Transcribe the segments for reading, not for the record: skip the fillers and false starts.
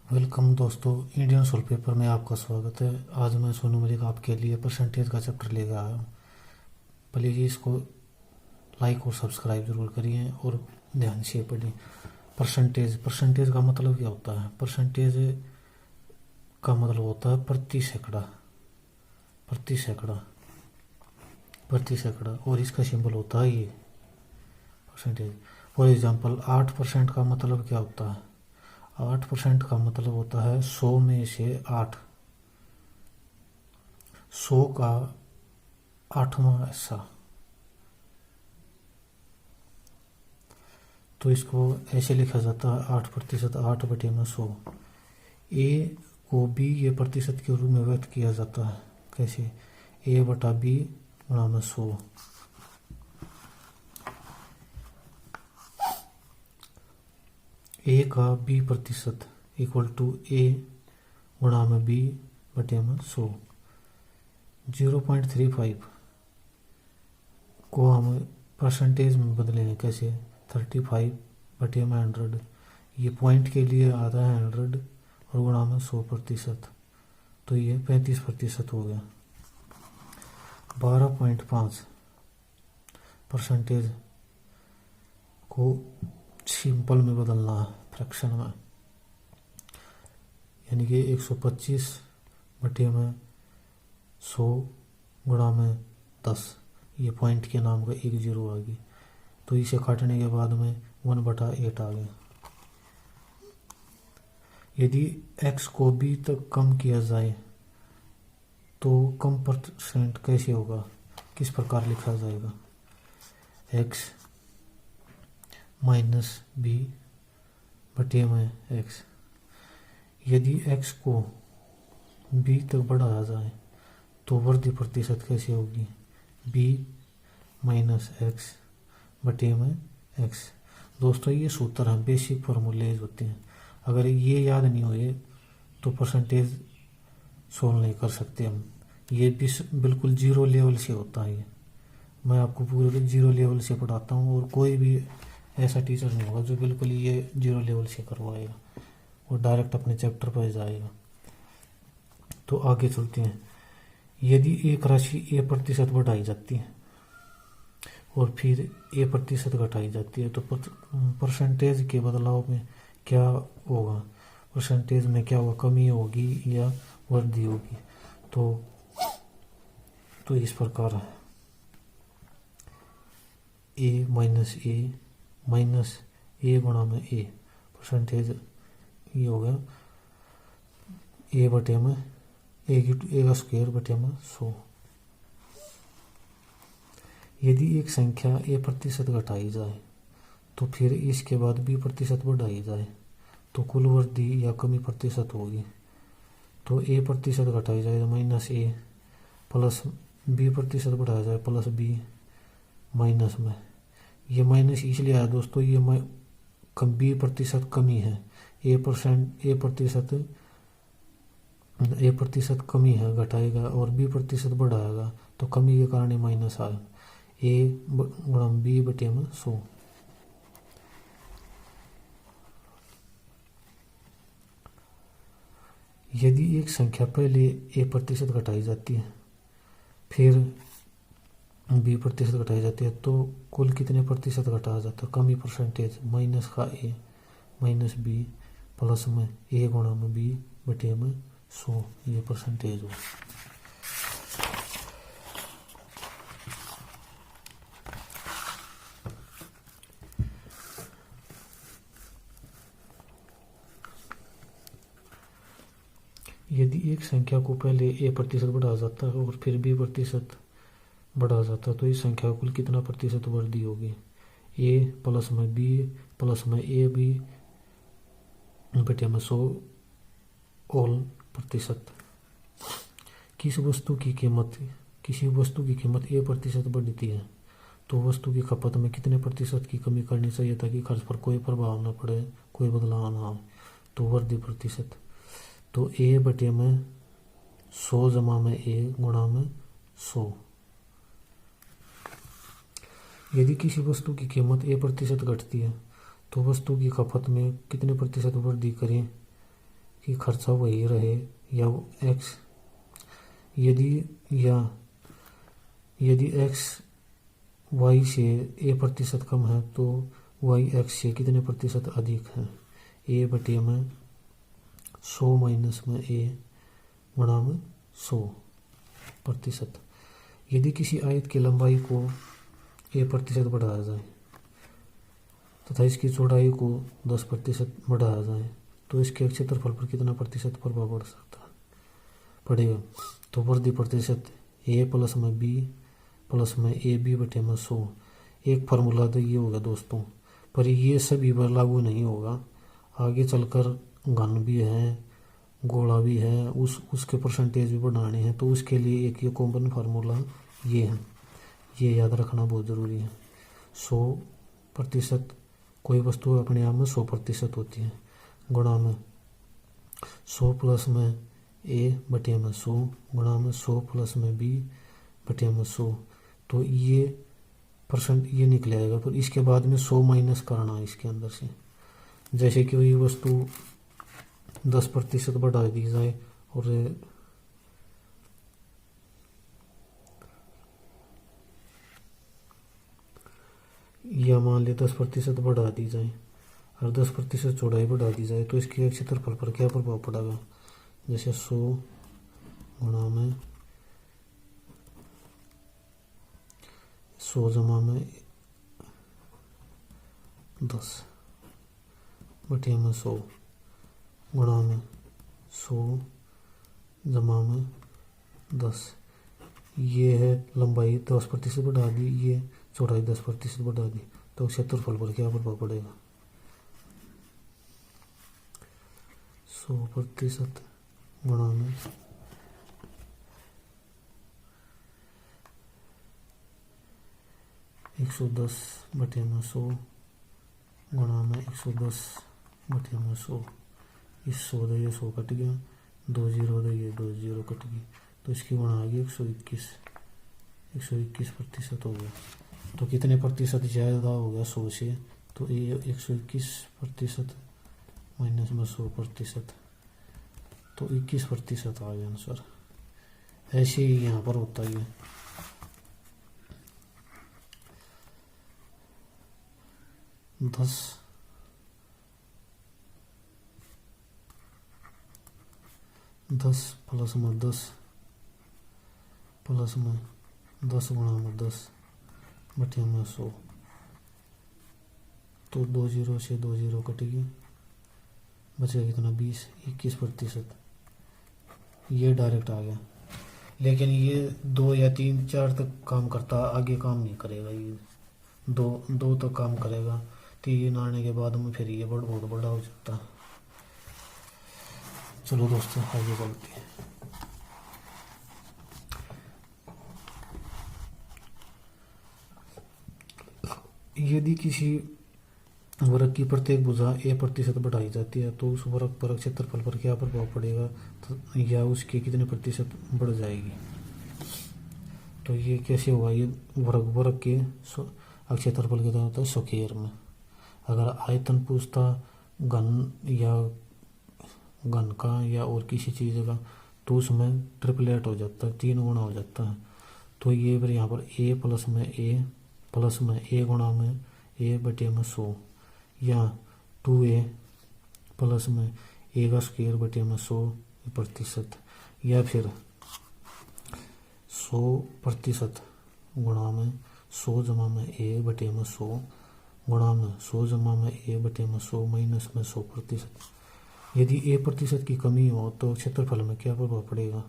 Welcome दोस्तों, Indian soul paper में आपका स्वागत है। आज मैं सोनू मलिक आपके लिए परसेंटेज का चैप्टर लेकर आया हूँ। प्लीज़ इसको लाइक और सब्सक्राइब जरूर करिए और ध्यान से पढ़िए। परसेंटेज का मतलब क्या होता है? परसेंटेज का मतलब होता है प्रति सैकड़ा, प्रति सैकड़ा, प्रति सैकड़ा। और इसका सिंबल होता है ये परसेंटेज। फॉर एग्जाम्पल 8% का मतलब क्या होता है? 8% का मतलब होता है 100 में से 8, 100 का 8वां हिस्सा। तो इसको ऐसे लिखा जाता है 8%, 8/100। ए को बी ये प्रतिशत के रूप में व्यक्त किया जाता है। कैसे? A/B × 100। ए का बी प्रतिशत इक्वल टू A × B/100। 0.35 को हम परसेंटेज में बदलेंगे। कैसे? 35/100। ये पॉइंट के लिए आता है 100 और गुणा में 100%, तो ये 35% हो गया। 12.5 परसेंटेज को सिंपल में बदलना है, फ्रैक्शन में, यानी कि 125/100 गुणा में 10। ये पॉइंट के नाम का एक जीरो आ गई, तो इसे काटने के बाद में 1/8 आ गया। यदि x को b तक कम किया जाए तो कम परसेंट कैसे होगा, किस प्रकार लिखा जाएगा? x - b/x। यदि x को b तक बढ़ाया जाए तो वृद्धि प्रतिशत कैसे होगी? b - x/x। दोस्तों, ये सूत्र हैं, बेसिक फॉर्मूलेज होते हैं। अगर ये याद नहीं हुए तो परसेंटेज सोल्व नहीं कर सकते हम। ये बिल्कुल जीरो लेवल से होता है। ये मैं आपको पूरे जीरो लेवल से पढ़ाता हूँ, और कोई भी ऐसा टीचर नहीं होगा जो बिल्कुल ये जीरो लेवल से करवाएगा, वो डायरेक्ट अपने चैप्टर पर जाएगा। तो आगे चलते हैं। यदि एक राशि A% बढ़ाई जाती है और फिर A% घटाई जाती है तो परसेंटेज के बदलाव में क्या होगा? परसेंटेज में क्या होगा? कमी होगी या वृद्धि होगी? तो इस प्रकार है, A गुणा में A परसेंटेज ये हो गया A/100। यदि एक संख्या A% घटाई जाए तो फिर इसके बाद B% बढ़ाई जाए तो कुल वृद्धि या कमी प्रतिशत होगी। तो A% घटाई जाए -A प्लस B% बढ़ाया जाए +B माइनस में। ये माइनस इसलिए आया दोस्तों, ये B% कमी है, A% कमी है, घटाएगा, और B% बढ़ाएगा, तो कमी के कारण माइनस आया। A/B/100। यदि एक संख्या पहले A% घटाई जाती है फिर B% घटाई जाती है तो कुल कितने प्रतिशत घटाया जाता है? कमी परसेंटेज माइनस का A -B प्लस में A गुणा में B/100। ये परसेंटेज हो। यदि एक संख्या को पहले A% बढ़ाया जाता है और फिर B% बढ़ा जाता है तो इस संख्या कुल कितना प्रतिशत वृद्धि होगी? A प्लस में B प्लस में AB/100 ऑल प्रतिशत। किसी वस्तु की कीमत A% बढ़ती है तो वस्तु की खपत में कितने प्रतिशत की कमी करनी चाहिए ताकि खर्च पर कोई प्रभाव न पड़े, कोई बदलाव ना हो? तो वृद्धि प्रतिशत। तो A/100 जमा में A गुणा में 100। यदि किसी वस्तु की कीमत A% घटती है तो वस्तु की खपत में कितने प्रतिशत वृद्धि करें कि खर्चा वही रहे या वो एक्स, यदि एक्स वाई से ए प्रतिशत कम है तो वाई एक्स से कितने प्रतिशत अधिक है, ए बटे में 100 माइनस में ए गुणा में 100%। यदि किसी आयत की लंबाई को ए प्रतिशत बढ़ाया जाए तथा इसकी चौड़ाई को 10% बढ़ाया जाए तो इसके क्षेत्रफल पर कितना प्रतिशत प्रभाव पड़ सकता है, पड़ेगा। तो वृद्धि प्रतिशत ए प्लस में बी प्लस में ए बी बटे में 100। एक फार्मूला तो ये होगा दोस्तों, पर ये सभी पर लागू नहीं होगा। आगे चलकर घन भी है, गोला भी है, उसके परसेंटेज भी बढ़ाने हैं, तो उसके लिए एक ये कॉमन फार्मूला ये है, ये याद रखना बहुत ज़रूरी है। 100%, कोई वस्तु अपने आप में 100% होती है, गुणा में 100 प्लस में ए बटे में 100 गुणा में 100 प्लस में बी बटे में 100। तो ये परसेंट ये निकल आएगा, पर इसके बाद में 100 माइनस करना है इसके अंदर से। जैसे कि ये वस्तु 10% बढ़ा दी जाए और या मान ले 10% बढ़ा दी जाए और 10% चौड़ाई बढ़ा दी जाए तो इसके क्षेत्रफल पर क्या प्रभाव पड़ेगा। जैसे 100 गुणा में 100 जमा में 10 बटे में 100 गुणा में 100 जमा में 10। ये है लंबाई 10% बढ़ा दी, ये चौड़ाई 10% बढ़ा दी, तो क्षेत्रफल पर क्या प्रभाव पड़ेगा। 100% गुणा में 110 बटे में 100 गुणा में 110 बटे में 100। इस 100 दे ये 100 कट गया, 2 जीरो दे ये 2 जीरो कट गई, तो इसकी गुणा आ गई 121% हो गया। तो कितने प्रतिशत ज़्यादा हो गया 100 से, तो ये 121% माइनस में 100%, तो 21% आ गया आंसर। ऐसे ही यहाँ पर होता ही है। दस प्लस में 10 प्लस में 10 गुणा में 10 बटे में 100, तो 2 जीरो से 2 जीरो कटेगी, बचेगा कितना 21%। ये डायरेक्ट आ गया, लेकिन ये 2 या 3 4 तक काम करता, आगे काम नहीं करेगा। ये दो तक काम करेगा, 3 आने के बाद में फिर ये बहुत बड़ा हो जाता है। चलो दोस्तों आगे चलते हैं। यदि किसी वर्ग की प्रत्येक भुजा a% बढ़ाई जाती है तो उस वर्ग पर क्षेत्रफल पर क्या प्रभाव पड़ेगा, तो या उसके कितने प्रतिशत बढ़ जाएगी। तो ये कैसे होगा, ये वर्ग के क्षेत्रफल कितना होता है स्क्वायर में। अगर आयतन पूछता घन का या और किसी चीज़ का, तो उसमें ट्रिपलेट हो जाता है, 3 गुना हो जाता है। तो ये फिर यहाँ पर a प्लस में a गुणा में a बटे में 100, या 2a प्लस में a का स्क्वायर बटे में 100%, या फिर 100% गुणा में 100 जमा में a बटे में 100 गुणा में 100 जमा में a बटे में 100 माइनस में 100%। यदि a% की कमी हो तो क्षेत्रफल में क्या प्रभाव पड़ेगा,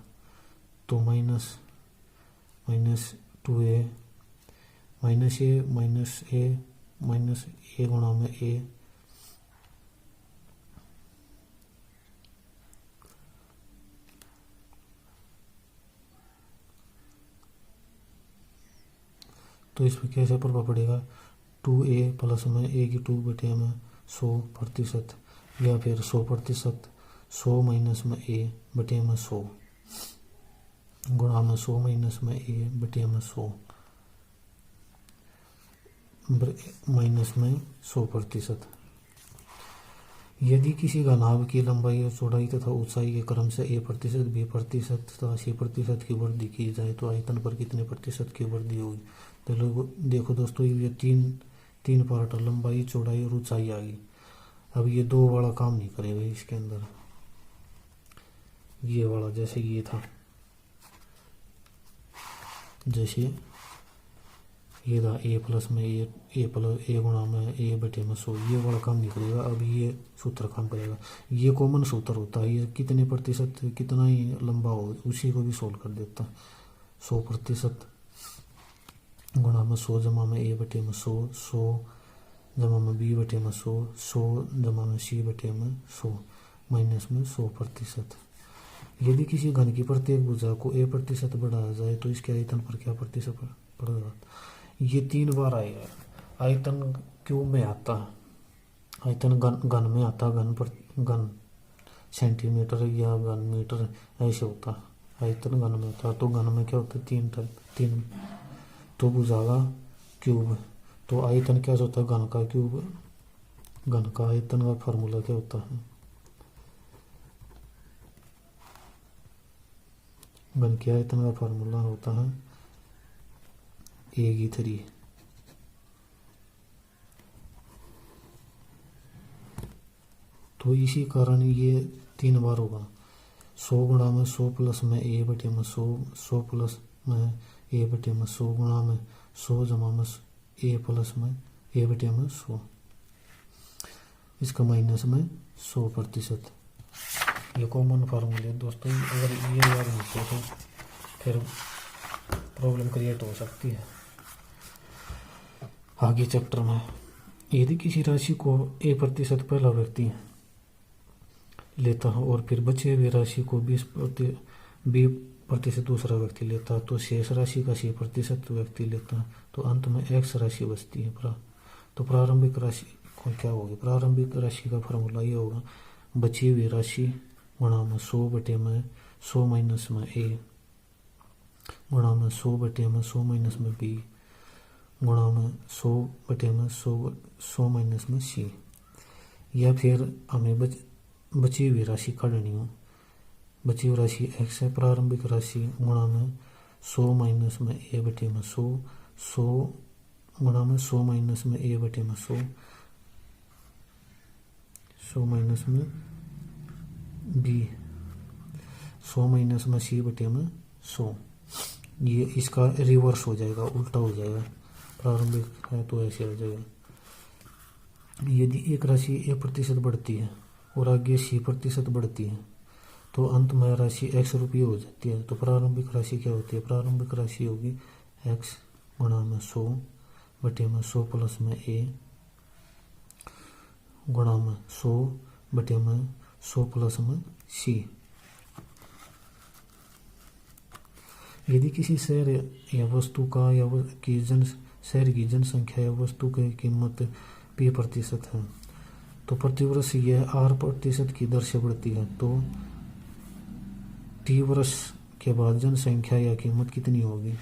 तो माइनस 2a माइनस a गुणा में a तो इसमें कैसे प्रभाव पड़ेगा, 2a प्लस में a की 2 बटे में 100%, या फिर 100% 100 माइनस में a बटे में 100 गुणा में 100 माइनस में a बटे में 100 माइनस में 100%। यदि किसी घनाभ की लंबाई और चौड़ाई तथा ऊंचाई के क्रम से a%, b% तथा c% की वृद्धि की जाए तो आयतन पर कितने प्रतिशत की वृद्धि होगी। तो लोग देखो दोस्तों, ये तीन पार्ट, लंबाई, चौड़ाई और ऊंचाई आ गई। अब ये दो वाला काम नहीं करेगा इसके अंदर, ये वाला जैसे ये था, जैसे ये था a प्लस में a गुणा में a बटे में 100, ये वाला काम नहीं करेगा। अब ये सूत्र काम करेगा। ये कॉमन सूत्र होता है, ये कितने प्रतिशत कितना ही लंबा हो उसी को भी सोल्व कर देता है। 100% गुणा में 100 जमा में a बटे में 100, 100 जमा में b बटे में 100, 100 जमा में c बटे में 100 माइनस में 100%। यदि किसी घन की प्रत्येक भुजा को a% बढ़ाया जाए तो इसके आयतन पर क्या प्रतिशत पड़ेगा। ये 3 बार आएगा। आयतन क्यूब में आता है, आयतन घन में आता, घन सेंटीमीटर या घन मीटर ऐसे होता है। आयतन घन में होता, तो घन में क्या होता है, 3 तो भुजा का क्यूब। तो आयतन क्या होता है, घन का क्यूब। घन का आयतन का फार्मूला क्या होता है, घन के आयतन का फार्मूला होता है a3। तो इसी कारण ये 3 बार होगा। 100 गुणा में 100 प्लस में a बटे में 100, 100 प्लस में a बटे में 100 गुणा में 100 जमा में a प्लस में a बटे में 100, इसका माइनस में 100%। ये कॉमन फार्मूले दोस्तों, अगर ये याद नहीं तो फिर प्रॉब्लम क्रिएट हो सकती है आगे चैप्टर में। यदि किसी राशि को a% पहला व्यक्ति लेता है और फिर बचे हुए राशि को b% दूसरा व्यक्ति लेता है, तो शेष राशि का c% व्यक्ति लेता है, तो अंत में x राशि बचती है। तो प्रारंभिक राशि को क्या होगी, प्रारंभिक राशि का फार्मूला ये होगा, बची हुई राशि गुणा में 100 बटे में 100 माइनस में a गुणा में 100 बटे में 100 माइनस में b गुणा में 100 बटे में 100 माइनस में c। या फिर हमें बची हुई राशि काटनी हो, बची हुई राशि x है, प्रारंभिक राशि गुणा में 100 माइनस में a बटे में 100, 100 गुणा में 100 माइनस में a बटे में 100, 100 माइनस में b, 100 माइनस में c बटे में 100। ये इसका रिवर्स हो जाएगा, उल्टा हो जाएगा, प्रारंभिक है तो ऐसे हो जाएगा। यदि एक राशि a% बढ़ती है और आगे c% बढ़ती है तो अंत में राशि x रुपये हो जाती है। तो प्रारंभिक राशि क्या होती है, प्रारंभिक राशि होगी x गुणा में 100 बटे में 100 प्लस में a गुणा में 100 बटे में 100 प्लस में c। यदि किसी शहर या वस्तु का शहर की जनसंख्या या वस्तु की कीमत p% है तो प्रतिवर्ष यह r% की दर से बढ़ती है, तो t वर्ष के बाद जनसंख्या या कीमत कितनी होगी,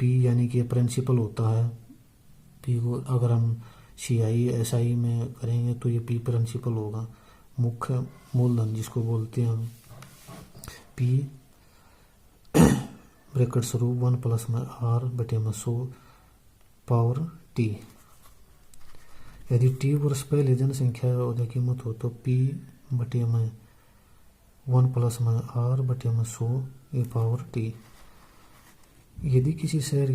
p यानी कि प्रिंसिपल होता है। p को अगर हम CI/SI में करेंगे तो ये p प्रिंसिपल होगा, मुख्य मूलधन जिसको बोलते हैं हम। p ब्रैकेट शुरू 1 प्लस में r बटे में 100 पावर t। यदि t वर्ष पहले जनसंख्या या कीमत हो तो p बटे में 1 प्लस में r बटे में 100 ये पावर t। यदि किसी शहर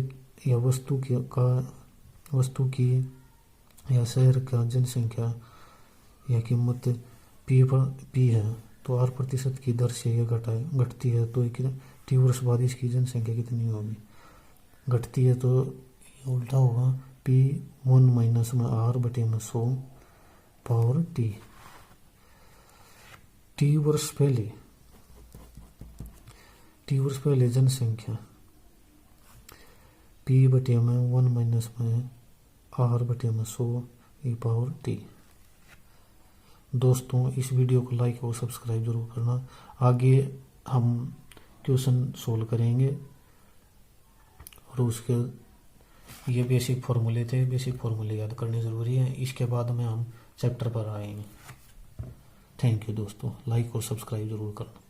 या वस्तु की या शहर का जनसंख्या या कीमत p है तो r% की दर से यह घटती है, तो t वर्ष बाद इसकी जनसंख्या कितनी होगी, घटती है, तो उल्टा होगा p1 माइनस में r बटे में 100 पावर t। t वर्ष पहले जनसंख्या p बटे में 1 माइनस में r बटे में 100 e पावर t। दोस्तों इस वीडियो को लाइक और सब्सक्राइब जरूर करना। आगे हम क्वेश्चन सोल्व करेंगे और उसके ये बेसिक फार्मूले थे, बेसिक फार्मूले याद करने ज़रूरी है। इसके बाद में हम चैप्टर पर आएंगे। थैंक यू दोस्तों, लाइक और सब्सक्राइब जरूर करना।